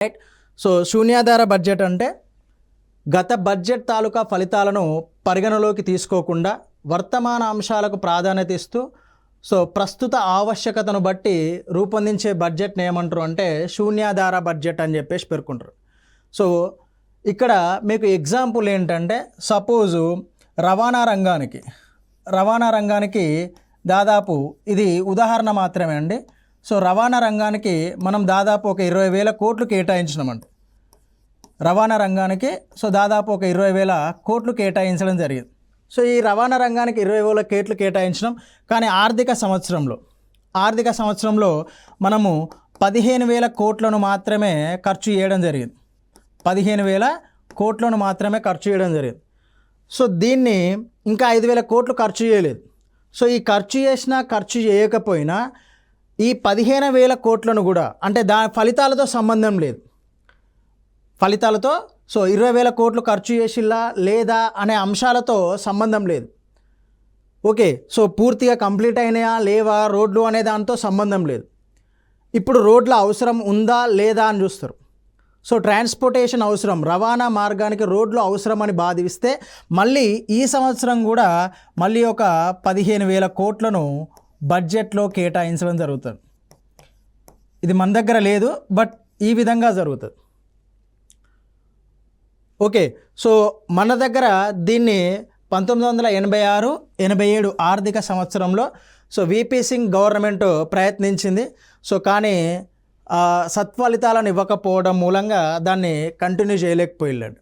Right. So శూన్యాధార budget అంటే గత budget తాలూకా ఫలితాలను పరిగణలోకి తీసుకోకుండా వర్తమాన అంశాలకు ప్రాధాన్యత ఇస్తూ ప్రస్తుత ఆవశ్యకతను బట్టి రూపొందించే బడ్జెట్ని ఏమంటారు అంటే శూన్యాధార బడ్జెట్ అని చెప్పేసి పేర్కొంటారు. సో ఇక్కడ మీకు ఎగ్జాంపుల్ ఏంటంటే సపోజు రవాణా రంగానికి దాదాపు ఇది ఉదాహరణ మాత్రమే అండి. సో రవాణా రంగానికి మనం దాదాపు ఒక 20,000 కోట్లు కేటాయించినామండి. రవాణా రంగానికి దాదాపు ఒక 20,000 కోట్లు కేటాయించడం జరిగింది. సో ఈ రవాణా రంగానికి 20,000 కోట్లు కేటాయించినాం. కానీ ఆర్థిక సంవత్సరంలో మనము 15,000 కోట్లను మాత్రమే ఖర్చు చేయడం జరిగింది. 15,000 కోట్లను మాత్రమే ఖర్చు చేయడం జరిగింది. సో దీన్ని ఇంకా 5,000 కోట్లు ఖర్చు చేయలేదు. సో ఈ ఖర్చు చేయకపోయినా ఈ 15,000 కోట్లను కూడా అంటే ఫలితాలతో సంబంధం లేదు. 20,000 కోట్లు ఖర్చు చేసిల్లా లేదా అనే అంశాలతో సంబంధం లేదు. ఓకే, సో పూర్తిగా కంప్లీట్ అయినాయా లేవా రోడ్లు అనే దాంతో సంబంధం లేదు. ఇప్పుడు రోడ్ల అవసరం ఉందా లేదా అని చూస్తారు. సో ట్రాన్స్పోర్టేషన్ అవసరం, రవాణా మార్గానికి రోడ్లు అవసరం అని భావిస్తే మళ్ళీ ఈ సంవత్సరం కూడా మళ్ళీ ఒక 15,000 కోట్లను బడ్జెట్లో కేటాయించడం జరుగుతుంది. ఇది మన దగ్గర లేదు, బట్ ఈ విధంగా జరుగుతుంది. ఓకే, సో మన దగ్గర దీన్ని 1986-87 ఆర్థిక సంవత్సరంలో విపి సింగ్ గవర్నమెంట్ ప్రయత్నించింది. కానీ సత్ఫలితాలను ఇవ్వకపోవడం మూలంగా దాన్ని కంటిన్యూ చేయలేకపోయాడు.